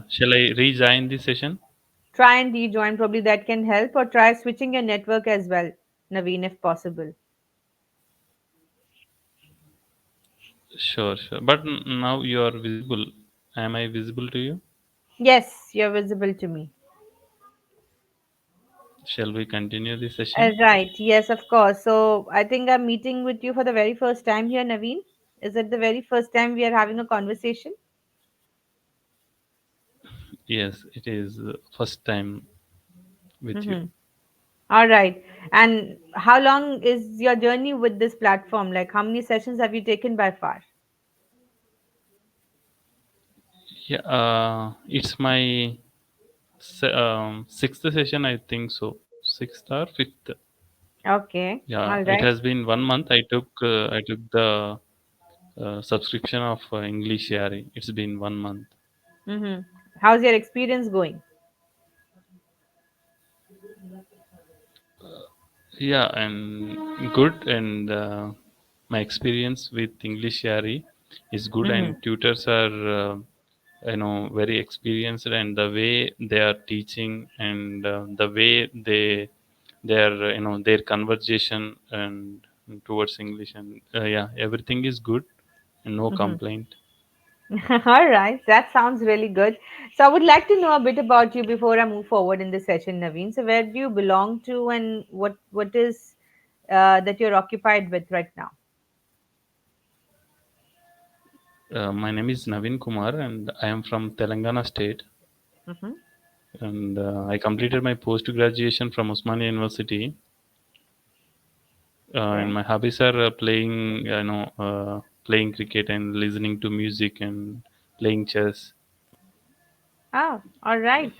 Shall I rejoin the session? Try and rejoin, probably that can help, or try switching your network as well, Naveen, if possible. Sure, sure. But now you are visible. Am I visible to you? Yes, you're visible to me. Shall we continue the session? Right, yes, of course. So I think I'm meeting with you for the very first time here, Naveen. Is it the very first time we are having a conversation? Yes, it is first time with you. Mm-hmm. All right. And how long is your journey with this platform? Like, how many sessions have you taken by far? Yeah, it's my sixth session, I think so. Sixth or fifth. Okay. Yeah, All it right. has been 1 month. I took the subscription of EnglishYaari. It's been 1 month. Mm-hmm. How's your experience going? Yeah, and good. And my experience with EnglishYaari is good, Mm-hmm. and tutors are very experienced, and the way they are teaching and the way their their conversation and towards English, and yeah, everything is good and no Mm-hmm. complaint. All right. That sounds really good. So I would like to know a bit about you before I move forward in the session, Naveen. So where do you belong to, and what is that you're occupied with right now? My name is Naveen Kumar, and I am from Telangana state. Mm-hmm. And I completed my post graduation from Osmania University. And Okay. my hobbies are playing cricket and listening to music and playing chess. Oh, all right.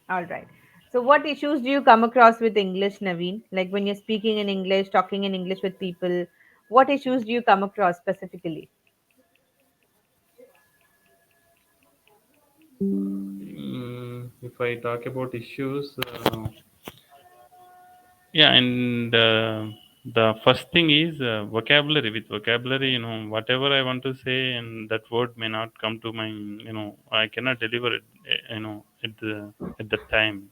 All right. So, what issues do you come across with English, Naveen? Like when you're speaking in English, talking in English with people, what issues do you come across specifically? If I talk about issues, yeah, and the first thing is vocabulary. With vocabulary, whatever I want to say, and that word may not come to my, I cannot deliver it, at the time.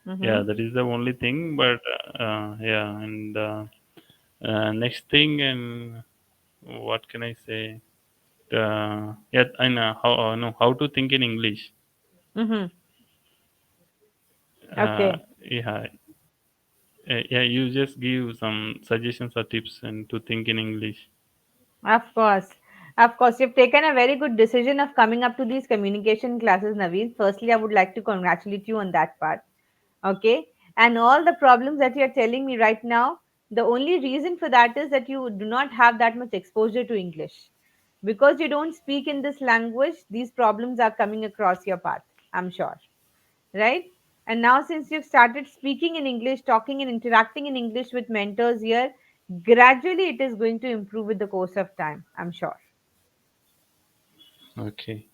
Mm-hmm. Yeah, that is the only thing. But yeah, and next thing, and what can I say? Yeah, I know how to think in English. Mm-hmm. Okay. Yeah, yeah. You just give some suggestions or tips and to think in English. Of course. Of course, you've taken a very good decision of coming up to these communication classes, Naveen. Firstly, I would like to congratulate you on that part. Okay. And all the problems that you're telling me right now, the only reason for that is that you do not have that much exposure to English. Because you don't speak in this language, these problems are coming across your path, I'm sure. Right? And now, since you've started speaking in English, talking and interacting in English with mentors here, gradually it is going to improve with the course of time, I'm sure. Okay.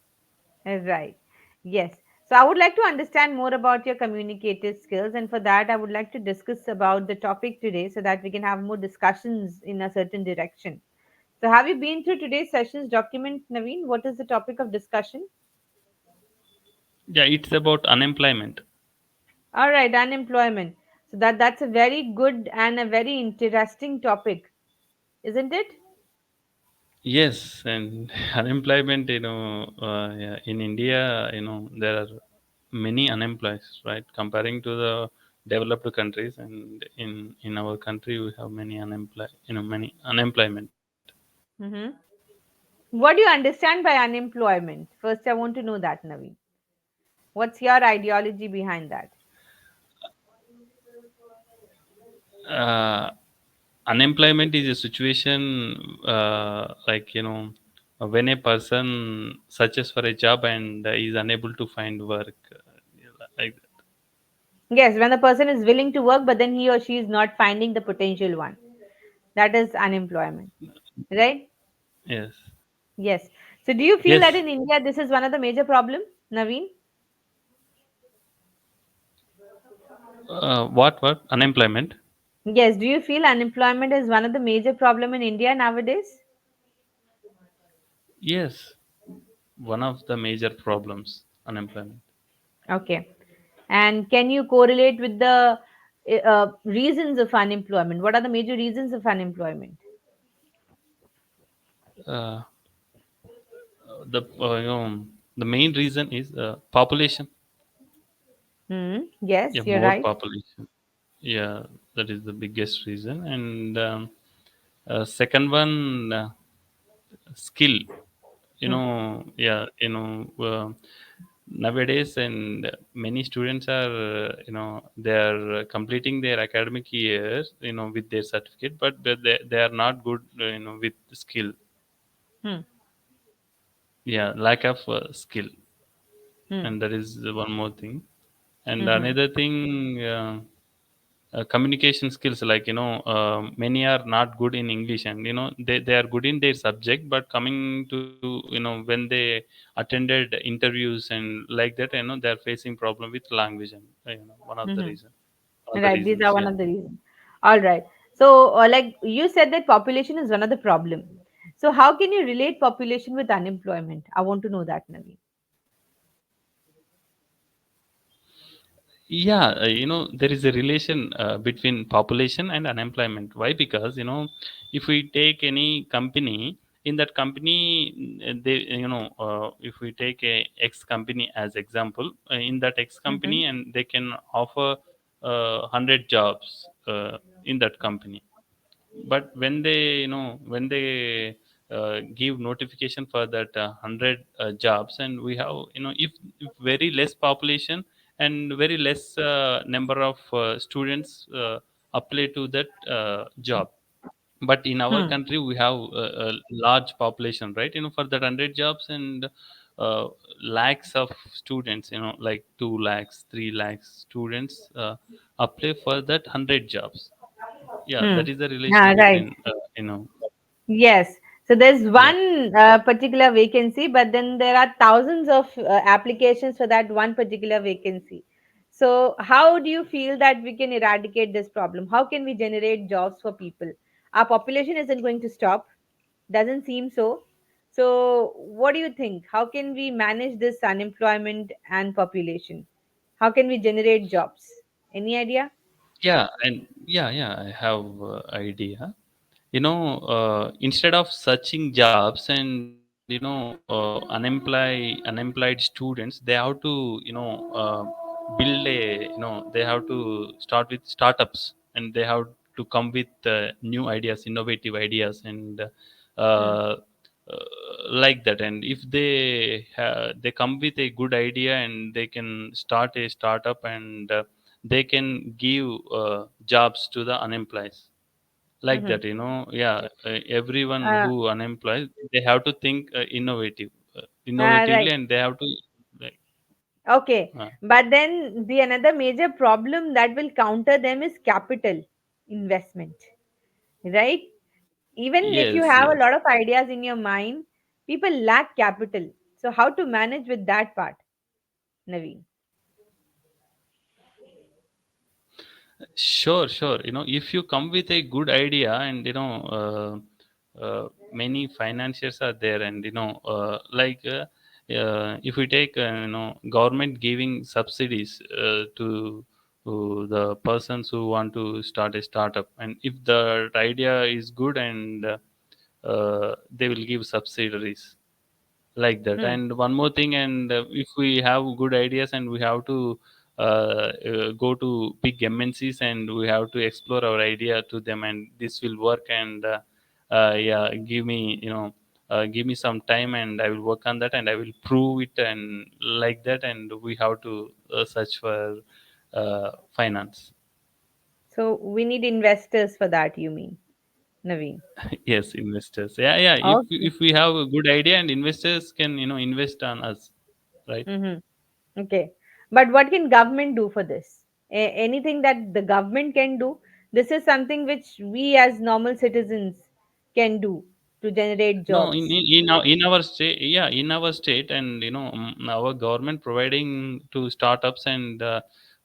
Right. Yes. So I would like to understand more about your communicative skills, and for that, I would like to discuss about the topic today so that we can have more discussions in a certain direction. So, have you been through today's session's document, Naveen? What is the topic of discussion? Yeah, it's about unemployment. All right, unemployment. So that's a very good and a very interesting topic, isn't it? Yes, and unemployment. Yeah, in India, there are many unemployed, right? Comparing to the developed countries, and in our country, we have many unemployed. Many unemployment. Mm-hmm. What do you understand by unemployment? First, I want to know that, Naveen. What's your ideology behind that? Uh, Unemployment is a situation like when a person searches for a job and is unable to find work, like Yes, when the person is willing to work, but then he or she is not finding the potential one. That is unemployment, right? yes, Yes. So, do you feel that yes. in India this is one of the major problem, Naveen? What unemployment? Yes. Do you feel unemployment is one of the major problem in India nowadays? Yes, one of the major problems. unemployment. Okay. And can you correlate with the reasons of unemployment? What are the major reasons of unemployment? Uh, the main reason is population. Hmm. Yes, Yeah, you're more right. population. Yeah, that is the biggest reason. And second one, skill. Hmm. Yeah, nowadays, and many students are, they are completing their academic years, with their certificate, but they are not good, with skill. Hmm. Yeah, lack of skill. Hmm. And that is one more thing. And Hmm. another thing, communication skills, like, many are not good in English, and they are good in their subject, but coming to, when they attended interviews and like that, they are facing problem with language, and Hmm. one of the Right. These reasons. are one Yeah. of the reasons. All right. So, like you said, that population is one of the problem. So, how can you relate population with unemployment? I want to know that, Navi. Yeah, there is a relation between population and unemployment. Why? Because, if we take any company, in that company, they if we take a X company as example, in that X Mm-hmm. company, and they can offer 100 jobs in that company. But when they give notification for that 100 jobs, and we have, if very less population and very less number of students apply to that job. But in our Hmm. country we have a large population, right? For that 100 jobs, and uh, lakhs of students, like 2 lakhs, 3 lakhs students apply for that 100 jobs. Yeah, Hmm. that is the relation Ah, right. between, Yes. So there's yeah. one particular vacancy, but then there are thousands of applications for that one particular vacancy. So how do you feel that we can eradicate this problem? How can we generate jobs for people? Our population isn't going to stop. Doesn't seem so. So what do you think? How can we manage this unemployment and population? How can we generate jobs? Any idea? Yeah, and yeah, I have idea. Instead of searching jobs, and unemployed students, they have to, build a, they have to start with startups, and they have to come with new ideas, innovative ideas, and Hmm. like that. And if they come with a good idea, and they can start a startup, and they can give jobs to the unemployed, like Mm-hmm. that. Everyone Uh, who unemployed, they have to think innovatively, right. and they have to, like, Okay, uh, but then the another major problem that will counter them is capital investment, right? Even if you yes, have a yes. lot of ideas in your mind, people lack capital. So how to manage with that part, Naveen? Sure, sure. If you come with a good idea, and many financiers are there, and like, if we take, government giving subsidies to the persons who want to start a startup, and if the idea is good, and they will give subsidies, like that. Hmm. And one more thing, and if we have good ideas, and we have to go to big MNCs, and we have to explore our idea to them, and this will work, and yeah, give me some time, and I will work on that, and I will prove it, and like that. And we have to search for finance. So we need investors for that, you mean, Naveen? Yes, investors. Yeah, yeah, Okay. if we have a good idea, and investors can, invest on us, right? Mm-hmm. Okay. But what can government do for this? Anything that the government can do? This is something which we as normal citizens can do to generate No, in jobs. in in our state, yeah, in our state, and our government providing to startups, and they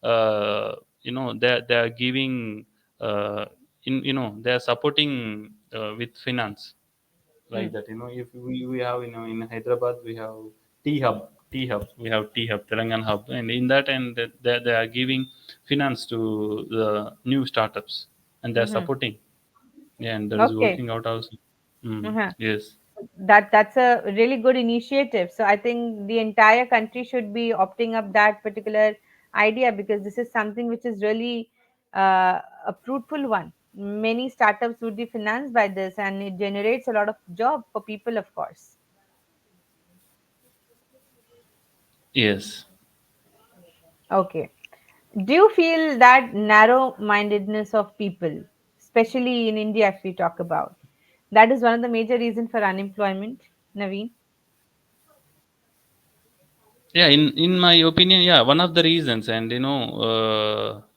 are giving, in they are supporting with finance, Hmm. like that. If we have, in Hyderabad, we have T Hub. T hub. We have T hub, Telangan hub, and in that, and they are giving finance to the new startups, and they're Mm-hmm. supporting. Yeah, and that is Okay. working out also. Uh-huh. Yes. That's a really good initiative. So I think the entire country should be opting up that particular idea, because this is something which is really a fruitful one. Many startups would be financed by this, and it generates a lot of job for people, of course. Yes. Okay. Do you feel that narrow mindedness of people, especially in India, if we talk about, that is one of the major reasons for unemployment, Naveen? Yeah, in my opinion, yeah, one of the reasons. And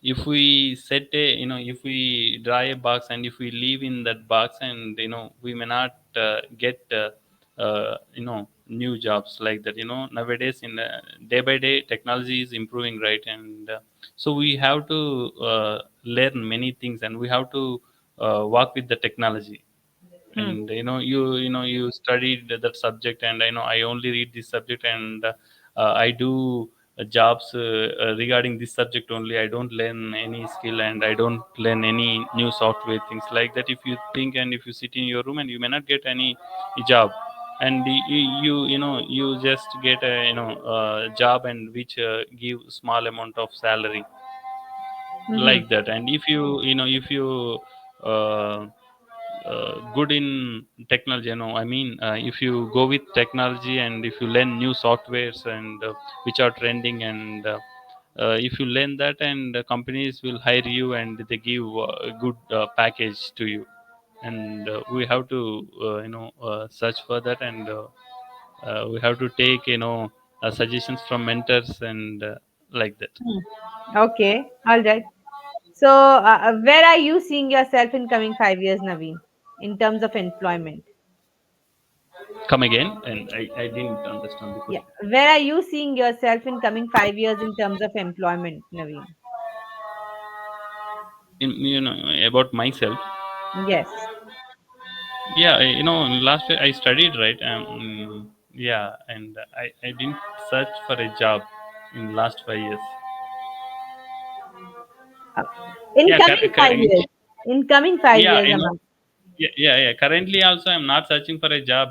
if we set a, if we draw a box, and if we live in that box, and we may not get new jobs like that. Nowadays, in day by day, technology is improving, right? And so we have to learn many things, and we have to work with the technology. Hmm. And you studied that subject, and I only read this subject, and I do jobs regarding this subject only. I don't learn any skill, and I don't learn any new software things like that. If you think, and if you sit in your room, and you may not get any job, and you just get a job, and which give small amount of salary Mm-hmm. like that. And if you uh, good in technology, I mean, if you go with technology, and if you learn new softwares, and which are trending, and if you learn that, and companies will hire you, and they give a good package to you. And we have to search for that, and we have to take suggestions from mentors, and like that. Hmm. Okay, all right. So, where are you seeing yourself in coming 5 years, Naveen, in terms of employment? Come again, and I didn't understand the Yeah, question. where are you seeing yourself in coming 5 years in terms of employment, Naveen? About myself. Yes. Yeah, last year I studied, right? Yeah, and I didn't search for a job in last 5 years. Uh, in Yeah, coming 5 years. In coming five yeah, years, Amam. yeah. Currently, also, I'm not searching for a job.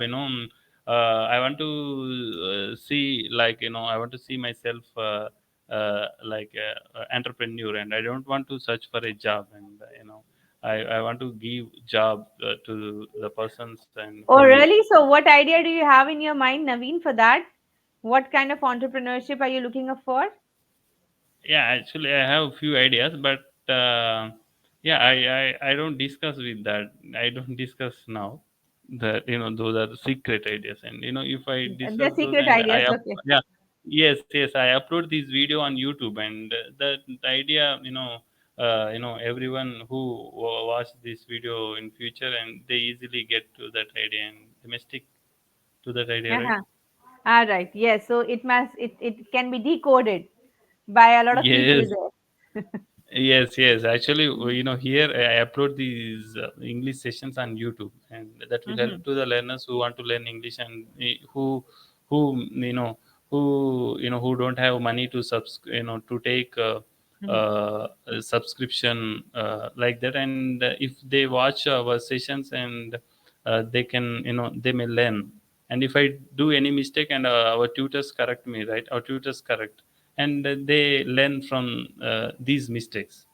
I want to see, like, I want to see myself like entrepreneur, and I don't want to search for a job. And I want to give job to the persons and who Oh, need. really? So, what idea do you have in your mind, Naveen, for that? What kind of entrepreneurship are you looking up for? Yeah, actually, I have a few ideas, but yeah, I don't discuss with that. I don't discuss now. That those are secret ideas, and if I The discuss those, secret and ideas. Okay. yeah, yes, I upload this video on YouTube, and the idea, everyone who watch this video in future, and they easily get to that idea, and they may stick to that idea, right? Uh-huh. All right. Yes. So it can be decoded by a lot of people Yes. there. Yes. Actually, here I upload these English sessions on YouTube, and that will help Mm-hmm. to the learners who want to learn English, and who who don't have money to to take Mm-hmm. a subscription like that. And if they watch our sessions, and they can they may learn. And if I do any mistake, and our tutors correct me, right? Our tutors correct, and they learn from these mistakes.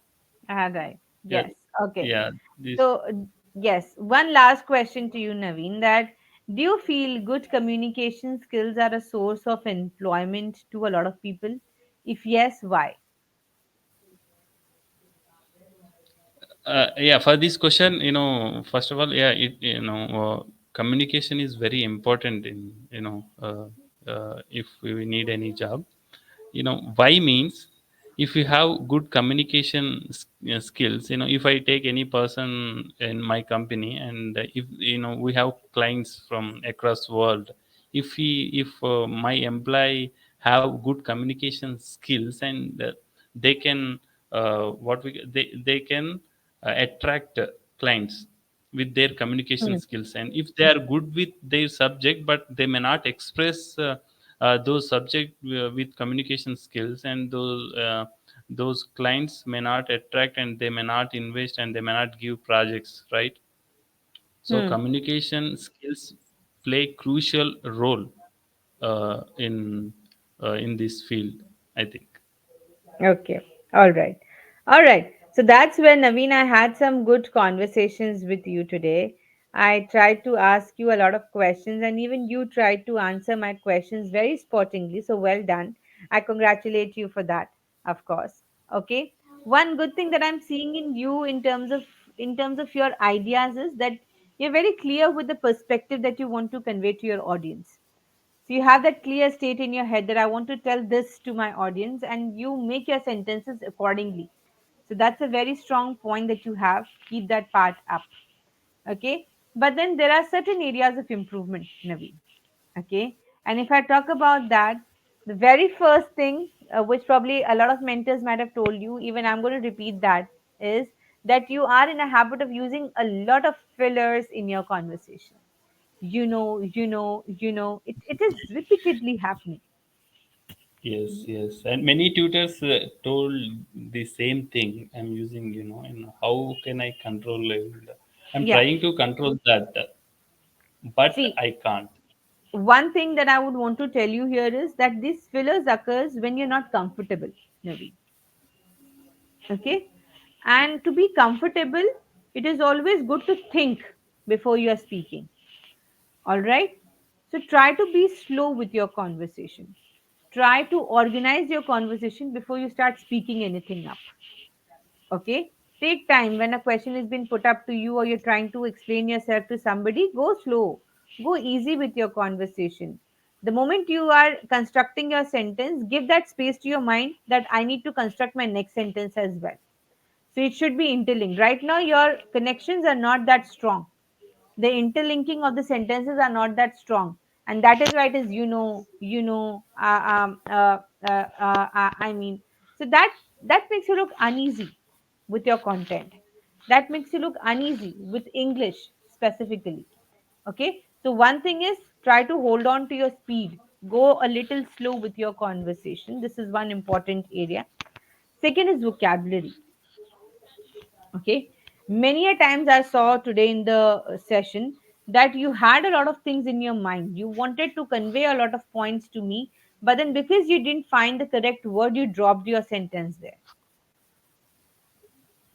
All right. Yeah, Yes. Okay. yeah. This So, yes, one last question to you, Naveen, that do you feel good communication skills are a source of employment to a lot of people? If yes, why? yeah, for this question, first of all, yeah, communication is very important in if we need any job. Why means, if you have good communication skills, if I take any person in my company, and if we have clients from across world, if my employee have good communication skills, and they can they can attract clients with their communication Hmm. skills. And if they are good with their subject, but they may not express those subject with communication skills, and those clients may not attract, and they may not invest, and they may not give projects, right? So Hmm. communication skills play crucial role in this field, I think. Okay. All right. All right. So that's where Naveen, I had some good conversations with you today. I tried to ask you a lot of questions, and even you tried to answer my questions very sportingly. So well done. I congratulate you for that, of course. Okay. One good thing that I'm seeing in you in terms of your ideas is that you're very clear with the perspective that you want to convey to your audience. So you have that clear state in your head that I want to tell this to my audience, and you make your sentences accordingly. So that's a very strong point that you have. Keep that part up. Okay. But then there are certain areas of improvement, Naveen. Okay. And if I talk about that, the very first thing, which probably a lot of mentors might have told you, even I'm going to repeat that, is that you are in a habit of using a lot of fillers in your conversation. It is repeatedly happening. Yes, yes, and many tutors told the same thing I'm using, and how can I control it? I'm Yeah. trying to control that, but See, I can't. one thing that I would want to tell you here is that this fillers occurs when you're not comfortable, Navi. Okay? And to be comfortable, it is always good to think before you are speaking. All right? So try to be slow with your conversation. Try to organize your conversation before you start speaking anything up. Okay? Take time when a question is being put up to you or you're trying to explain yourself to somebody. Go slow, go easy with your conversation. The moment you are constructing your sentence, give that space to your mind that I need to construct my next sentence as well. So it should be interlinked. Right now your connections are not that strong, the interlinking of the sentences are not that strong, and that is why it is I mean, so that makes you look uneasy with your content. That makes you look uneasy with English specifically. Okay, so one thing is, try to hold on to your speed. Go a little slow with your conversation. This is one important area. Second is vocabulary. Okay, many a times I saw today in the session that you had a lot of things in your mind. You wanted to convey a lot of points to me, but then because you didn't find the correct word, you dropped your sentence there,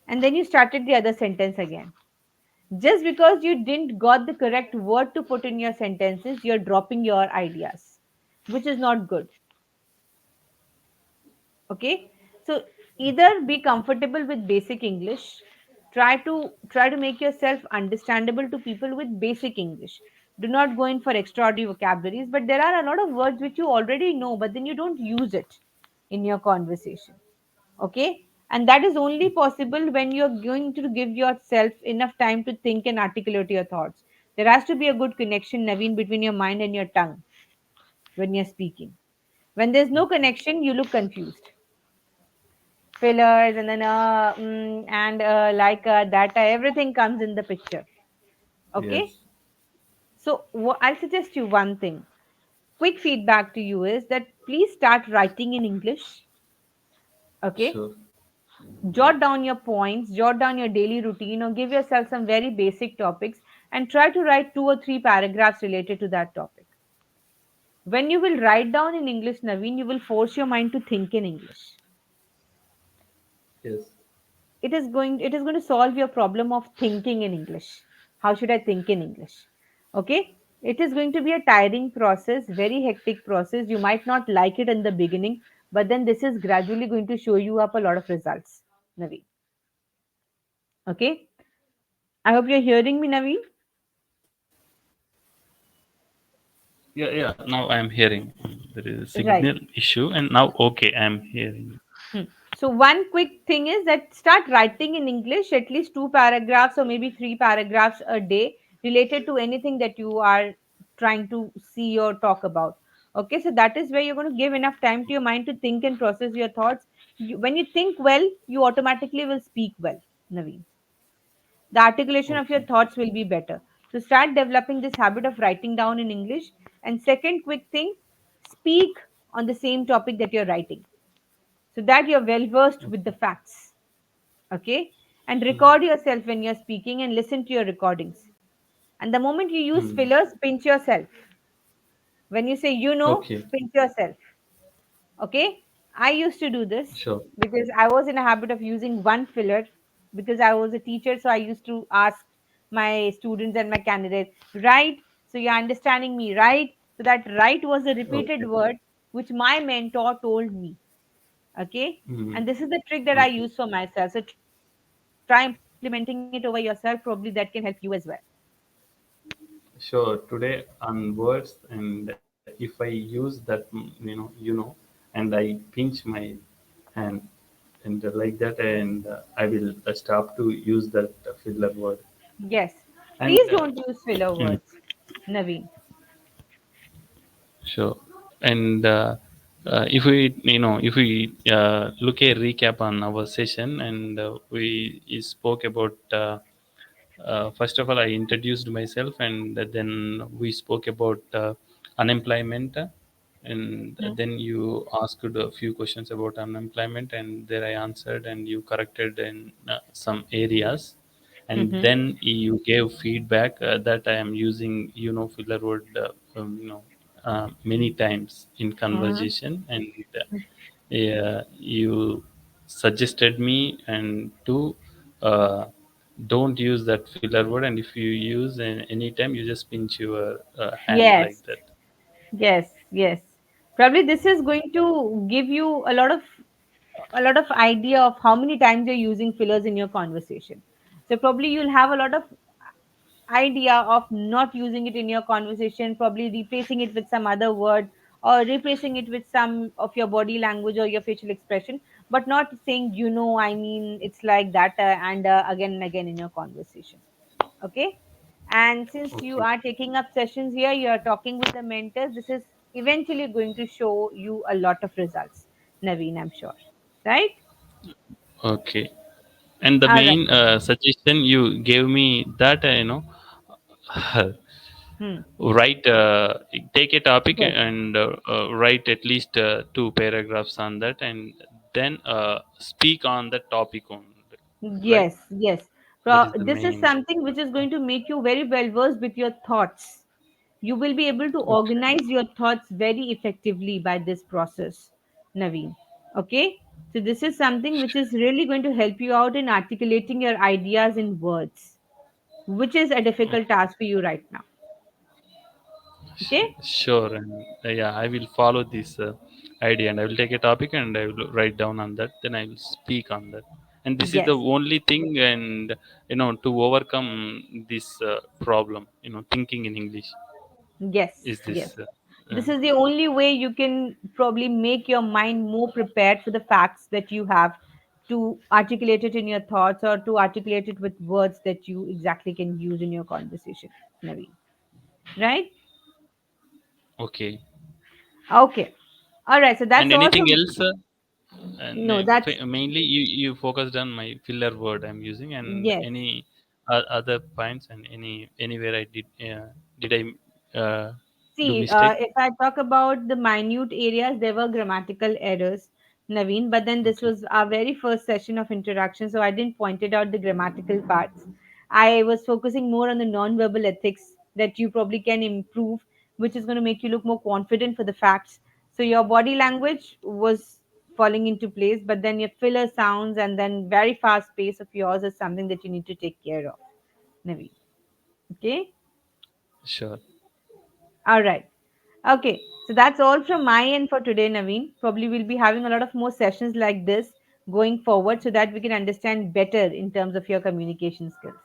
and then you started the other sentence again. Just because you didn't got the correct word to put in your sentences, you're dropping your ideas, which is not good. Okay, so either be comfortable with basic English. Try to make yourself understandable to people with basic English. Do not go in for extraordinary vocabularies, but there are a lot of words which you already know, but then you don't use it in your conversation. Okay, and that is only possible when you're going to give yourself enough time to think and articulate your thoughts. There has to be a good connection, Naveen, between your mind and your tongue when you're speaking. When there's no connection, you look confused. Fillers, and then and like data, everything comes in the picture. Okay, Yes, so I'll suggest you one thing. Quick feedback to you is that please start writing in English. Okay, sure. jot down your points, jot down your daily routine, or give yourself some very basic topics and try to write 2 or 3 paragraphs related to that topic. When you will write down in English, Naveen, you will force your mind to think in English. Yes, It is going to solve your problem of thinking in English. How should I think in English? Okay, it is going to be a tiring process, very hectic process. You might not like it in the beginning, but then this is gradually going to show you up a lot of results, Naveen. Okay, I hope you're hearing me, Naveen. yeah, yeah, now I'm hearing. There is a signal Right. issue, and now okay, I'm hearing. Hmm. So one quick thing is that start writing in English at least 2 paragraphs or maybe 3 paragraphs a day related to anything that you are trying to see or talk about. Okay, so that is where you're going to give enough time to your mind to think and process your thoughts. When you think well, you automatically will speak well, Naveen. The articulation of your Okay. thoughts will be better. So start developing this habit of writing down in English. And second quick thing, speak on the same topic that you're writing, so that you're well versed with the Okay. facts. Okay? And Mm. record yourself when you're speaking and listen to your recordings. And the moment you use Mm. fillers, pinch yourself. When you say Okay. pinch yourself. Okay? I used to do this Sure. because I was in a habit of using one filler because I was a teacher. So I used to ask my students and my candidates, right? So you're understanding me, right? So that right was a repeated Okay. word which my mentor told me. Okay? Mm. And this is the trick that I Okay. use for myself. So try implementing it over yourself. Probably that can help you as well. Sure. Today on words, and if I use that, and I pinch my hand and like that, and I will stop to use that filler word. Yes. And Please don't use filler mm, words, Naveen. sure. And if we, if we look a recap on our session, and we spoke about. First of all, I introduced myself, and then we spoke about unemployment, and Hmm. then you asked a few questions about unemployment, and there I answered, and you corrected in some areas, and Mm-hmm. then you gave feedback that I am using, filler word, many times in Mm-hmm. conversation, and yeah, you suggested me and to uh, don't use that filler word, and if you use any time, you just pinch your hand like Yes. that. Yes. Yes. Probably this is going to give you a lot of idea of how many times you're using fillers in your conversation. So probably you'll have a lot of idea of not using it in your conversation, probably replacing it with some other word or replacing it with some of your body language or your facial expression, but not saying, I mean, it's like that and again and again in your conversation. Okay. And since you Okay. are taking up sessions here, you are talking with the mentors, this is eventually going to show you a lot of results, Naveen, I'm sure. Right? Okay. And the All right. main suggestion you gave me that Hmm. write take a topic Yes. and write at least two paragraphs on that, and then speak on that topic only, right? Yes, yes. That is the This is main. something which is going to make you very well versed with your thoughts. You will be able to Okay. organize your thoughts very effectively by this process, Naveen. Okay? So, this is something which is really going to help you out in articulating your ideas in words, which is a difficult task for you right now. Okay? Sure, and yeah, I will follow this idea, and I will take a topic and I will write down on that. Then I will speak on that, and this is the Yes, only thing. And to overcome this problem, thinking in English yes, is yes. this. This is the only way you can probably make your mind more prepared for the facts that you have to articulate it in your thoughts or to articulate it with words that you exactly can use in your conversation, Naveen. Right? Okay, Okay. All right. So that's and all anything from. else? And No, that's. mainly you focused on my filler word I'm using, and Yes. any other points, and anywhere I did I do See, mistake? if I talk about the minute areas, there were grammatical errors, Naveen, but then this Okay. was our very first session of introduction, so I didn't point it out the grammatical parts. I was focusing more on the non-verbal ethics that you probably can improve, which is going to make you look more confident for the facts. So your body language was falling into place, but then your filler sounds and then very fast pace of yours is something that you need to take care of, Naveen. Okay? Sure. All right. Okay, so that's all from my end for today, Naveen. Probably we'll be having a lot of more sessions like this going forward so that we can understand better in terms of your communication skills.